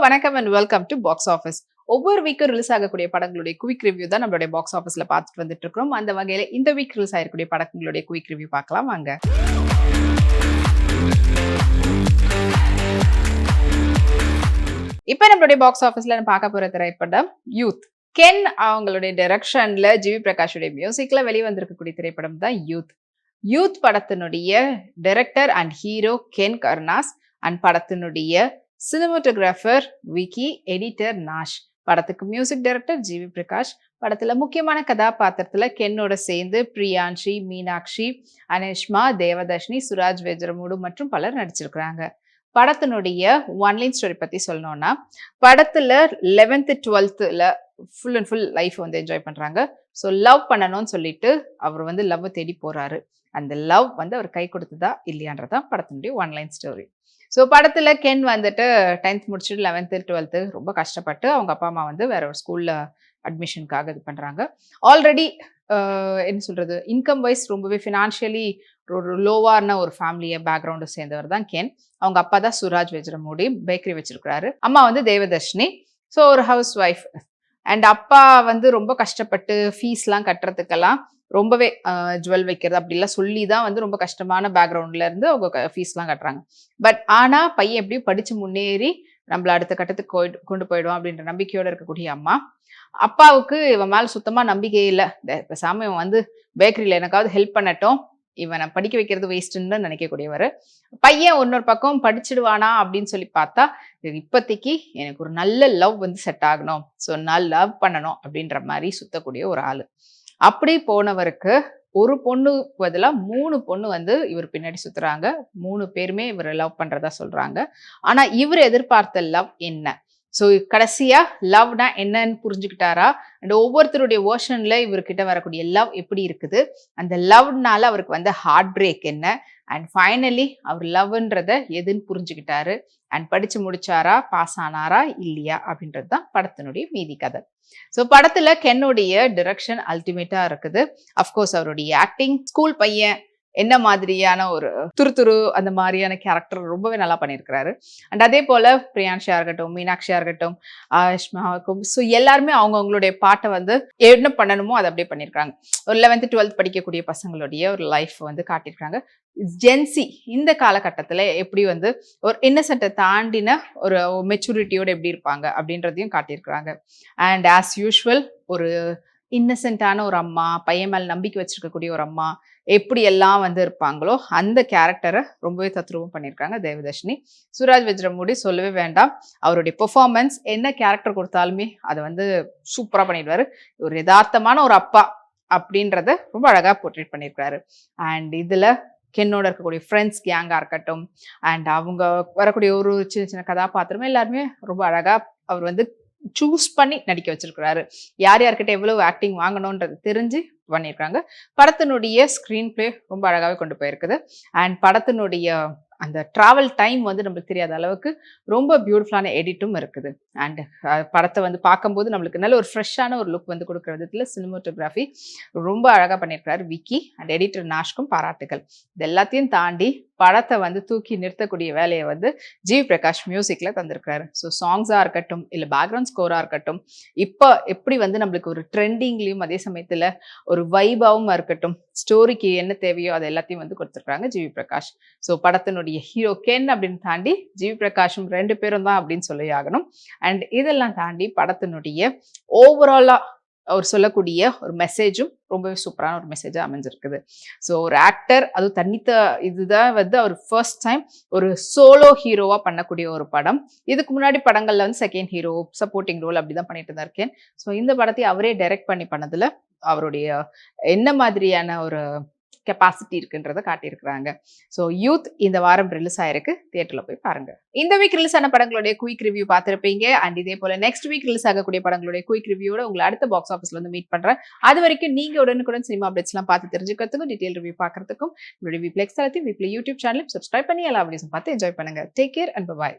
வணக்கம் and welcome to box office. ஒவ்வொரு வீக்கும் release ஆகக்கூடிய படங்களுடைய குயிக் ரிவ்யூ தான் நம்மளுடைய பாக்ஸ் ஆஃபீஸ்ல பார்த்துட்டு வந்துட்டு இருக்கோம். அந்த வகையில இந்த வீக் ரிலீஸ் ஆயிருக்கூடிய படங்களுடைய குயிக் ரிவ்யூ பார்க்கலாம் வாங்க. இப்ப நம்மளுடைய பாக்ஸ் ஆஃபீஸ்ல பார்க்க போற திரைப்படம் யூத். கென் அவங்களுடைய டைரக்ஷன்ல ஜிவி பிரகாஷுடைய மியூசிக்ல வெளிவந்திருக்கக்கூடிய திரைப்படம் தான் யூத். யூத் படத்தினுடைய director and hero Ken Karunas and படத்தினுடைய சினிமாட்டோகிராஃபர் விக்கி, எடிட்டர் நாஷ். படத்துக்கு மியூசிக் டைரக்டர் ஜிவி பிரகாஷ். படத்துல முக்கியமான கதாபாத்திரத்துல கென்னோட சேர்ந்து பிரியான்ஷி, மீனாட்சி, அனேஷ்மா, தேவதர்ஷினி, சுராஜ் வெஜ்ரமூடு மற்றும் பலர் நடிச்சிருக்கிறாங்க. படத்தினுடைய ஒன்லைன் ஸ்டோரி பத்தி சொல்லணும்னா, படத்துல 11th 12th full and full life வந்து என்ஜாய் பண்றாங்க. ஸோ லவ் பண்ணணும்னு சொல்லிட்டு அவர் லவ் தேடி போறாரு. அந்த லவ் அவர் கை கொடுத்ததா இல்லையான்றதான் படத்தினுடைய ஒன்லைன் ஸ்டோரி. ஸோ படத்துல கென் 10th முடிச்சுட்டு 11th 12th ரொம்ப கஷ்டப்பட்டு அவங்க அப்பா அம்மா வேற ஒரு ஸ்கூல்ல அட்மிஷனுக்காக இது பண்றாங்க. ஆல்ரெடி என்ன சொல்றது, இன்கம் வைஸ் ரொம்பவே ஃபினான்ஷியலி ஒரு லோவான ஒரு ஃபேமிலியை பேக்ரவுண்டை சேர்ந்தவர் தான் கென். அவங்க அப்பா தான் சுராஜ் வெஜ்ரமூடி, பேக்கரி வச்சிருக்கிறாரு. அம்மா தேவதர்ஷினி. ஸோ ஒரு ஹவுஸ் ஒய்ஃப். அண்ட் அப்பா ரொம்ப கஷ்டப்பட்டு ஃபீஸ்லாம் கட்டுறதுக்கெல்லாம் ரொம்பவே ஜுவல் வைக்கிறது அப்படிலாம் சொல்லி தான் ரொம்ப கஷ்டமான பேக்ரவுண்ட்ல இருந்து அவங்க ஃபீஸ்லாம் கட்டுறாங்க. பட் ஆனா பையன் எப்படியும் படிச்சு முன்னேறி நம்மள அடுத்த கட்டத்துக்கு கொண்டு போயிடும் அப்படின்ற நம்பிக்கையோட இருக்கக்கூடிய அம்மா. அப்பாவுக்கு இவன் மேல சுத்தமா நம்பிக்கையே இல்லை. பேசாம இவன் பேக்கரியில எனக்காவது ஹெல்ப் பண்ணட்டும், இவனை படிக்க வைக்கிறது வேஸ்ட்டுன்னு நினைக்கக்கூடியவர். பையன் இன்னொரு பக்கம் படிச்சிடுவானா அப்படின்னு சொல்லி பார்த்தா, இப்போதைக்கு எனக்கு ஒரு நல்ல லவ் செட் ஆகணும், ஸோ நான் லவ் பண்ணணும் அப்படின்ற மாதிரி சுத்தக்கூடிய ஒரு ஆளு. அப்படி போனவருக்கு ஒரு பொண்ணு பதிலாக 3 பொண்ணு இவர் பின்னாடி சுத்துறாங்க. 3 பேருமே இவர் லவ் பண்றதா சொல்றாங்க. ஆனா இவர் எதிர்பார்த்த லவ் என்ன? ஸோ கடைசியா லவ்னா என்னன்னு புரிஞ்சுக்கிட்டாரா? அண்ட் ஒவ்வொருத்தருடைய வேர்ஷன்ல இவர்கிட்ட வரக்கூடிய லவ் எப்படி இருக்குது? அந்த லவ்னால அவருக்கு ஹார்ட் பிரேக் என்ன? அண்ட் ஃபைனலி அவர் லவ்ன்றத எதுன்னு புரிஞ்சுக்கிட்டாரு. அண்ட் படிச்சு முடிச்சாரா, பாஸ் ஆனாரா இல்லையா அப்படின்றது தான் படத்தினுடைய மீதி கதை. ஸோ படத்துல கென்னுடைய டிரெக்ஷன் அல்டிமேட்டா இருக்குது. அஃப்கோர்ஸ் அவருடைய ஆக்டிங், ஸ்கூல் பையன் என்ன மாதிரியான ஒரு துரு அந்த மாதிரியான கேரக்டர் ரொம்பவே நல்லா பண்ணியிருக்கிறாரு. அண்ட் அதே போல பிரியான்ஷியா இருக்கட்டும், மீனாட்சியா இருக்கட்டும், ஆஷ்மாவுக்கும், ஸோ எல்லாருமே அவங்களுடைய பாட்டை என்ன பண்ணணுமோ அதை அப்படியே பண்ணியிருக்காங்க. ஒரு 11th 12th படிக்கக்கூடிய பசங்களுடைய ஒரு லைஃப் காட்டியிருக்காங்க. ஜென்சி இந்த காலகட்டத்தில் எப்படி ஒரு இன்னசென்ட்டை தாண்டின ஒரு மெச்சூரிட்டியோட எப்படி இருப்பாங்க அப்படின்றதையும் காட்டியிருக்கிறாங்க. அண்ட் ஆஸ் யூஷுவல் ஒரு இன்னசென்ட்டான ஒரு அம்மா, பையன் மேல் நம்பிக்கை வச்சிருக்கக்கூடிய ஒரு அம்மா எப்படி எல்லாம் இருப்பாங்களோ அந்த கேரக்டரை ரொம்பவே தத்ரூபம் பண்ணியிருக்காங்க தேவதர்ஷினி. சுராஜ் வெஜ்ரமூடி சொல்லவே வேண்டாம். அவருடைய பெர்ஃபார்மன்ஸ் என்ன கேரக்டர் கொடுத்தாலுமே அதை சூப்பராக பண்ணிடுவாரு. ஒரு யதார்த்தமான ஒரு அப்பா அப்படின்றத ரொம்ப அழகாக போர்ட்ரேட் பண்ணியிருக்காரு. அண்ட் இதுல கென்னோட இருக்கக்கூடிய ஃப்ரெண்ட்ஸ் கேங்கா இருக்கட்டும், அண்ட் அவங்க வரக்கூடிய ஒரு சின்ன சின்ன கதாபாத்திரமே எல்லாருமே ரொம்ப அழகா அவர் சூஸ் பண்ணி நடிக்க வச்சிருக்கிறாரு. யார் யார்கிட்ட எவ்வளவு ஆக்டிங் வாங்கணும்ன்றது தெரிஞ்சு பண்ணியிருக்காங்க. படத்தினுடைய ஸ்கிரீன் பிளே ரொம்ப அழகாவே கொண்டு போயிருக்குது. அண்ட் படத்தினுடைய அந்த டிராவல் டைம் நம்மளுக்கு தெரியாத அளவுக்கு ரொம்ப பியூட்டிஃபுல்லான எடிட்டும் இருக்குது. அண்ட் படத்தை பார்க்கும்போது நம்மளுக்கு நல்ல ஒரு ஃப்ரெஷ்ஷான ஒரு லுக் கொடுக்குற விதத்துல சினிமாட்டோகிராஃபி ரொம்ப அழகா பண்ணியிருக்கிறாரு விக்கி. அண்ட் எடிட்டர் நாஷ்க்கும் பாராட்டுகள். இது எல்லாத்தையும் தாண்டி படத்தை தூக்கி நிறுத்தக்கூடிய வேலையை ஜிவி பிரகாஷ் மியூசிக்ல தந்திருக்கிறாரு. ஸோ சாங்ஸா இருக்கட்டும், இல்லை பேக்ரவுண்ட் ஸ்கோரா இருக்கட்டும், இப்போ எப்படி நம்மளுக்கு ஒரு ட்ரெண்டிங்லையும் அதே சமயத்துல ஒரு வைபாவும் இருக்கட்டும், ஸ்டோரிக்கு என்ன தேவையோ அது எல்லாத்தையும் கொடுத்துருக்காங்க ஜிவி பிரகாஷ். ஸோ படத்தினுடைய ஹீரோ கென் அப்படின்னு தாண்டி ஜிவி பிரகாஷும் 2 பேரும் தான் அப்படின்னு சொல்லி ஆகணும். அண்ட் இதெல்லாம் தாண்டி படத்தினுடைய ஓவராலா அவர் சொல்லக்கூடிய ஒரு மெசேஜும் ரொம்பவே சூப்பரான ஒரு மெசேஜா அமைஞ்சிருக்குது. ஸோ ஒரு ஆக்டர், அது தனித்த இதுதான் அவர் ஃபர்ஸ்ட் டைம் ஒரு சோலோ ஹீரோவா பண்ணக்கூடிய ஒரு படம். இதுக்கு முன்னாடி படங்கள்ல செகண்ட் ஹீரோ, சப்போர்ட்டிங் ரோல் அப்படிதான் பண்ணிட்டு தான் இருக்கேன். ஸோ இந்த படத்தை அவரே டைரக்ட் பண்ணி பண்ணதுல அவருடைய என்ன மாதிரியான ஒரு கெப்பாசிட்டி இருக்குன்றதை காட்டியிருக்கிறாங்க. ஸோ யூத் இந்த வாரம் ரிலீஸ் ஆயிருக்கு, தியேட்டர்ல போய் பாருங்க. இந்த வீக் ரிலீஸ் ஆன படங்களுடைய குயிக் ரிவ்யூ பார்த்திருப்பீங்க. அண்ட் இதே போல நெக்ஸ்ட் வீக் ரிலீஸ் ஆகக்கூடிய படங்களுடைய குயிக் ரிவ்யூட உங்களை அடுத்த பாக்ஸ் ஆஃபீஸ்ல மீட் பண்றேன். அது வரைக்கும் நீங்க உடனுக்குடன் சினிமா அப்டேட்ஸ் எல்லாம் பார்த்து தெரிஞ்சுக்கிறதுக்கும், டீடைல் ரிவ்யூ பார்க்கறதுக்கும் வீப்ளெக்ஸ் தளத்தையும் வீப்ளே யூடியூப் சேனலும் சப்ஸ்கிரைப் பண்ணி எல்லா வீடியோஸும் பார்த்து என்ஜாய் பண்ணுங்க. Take care and by.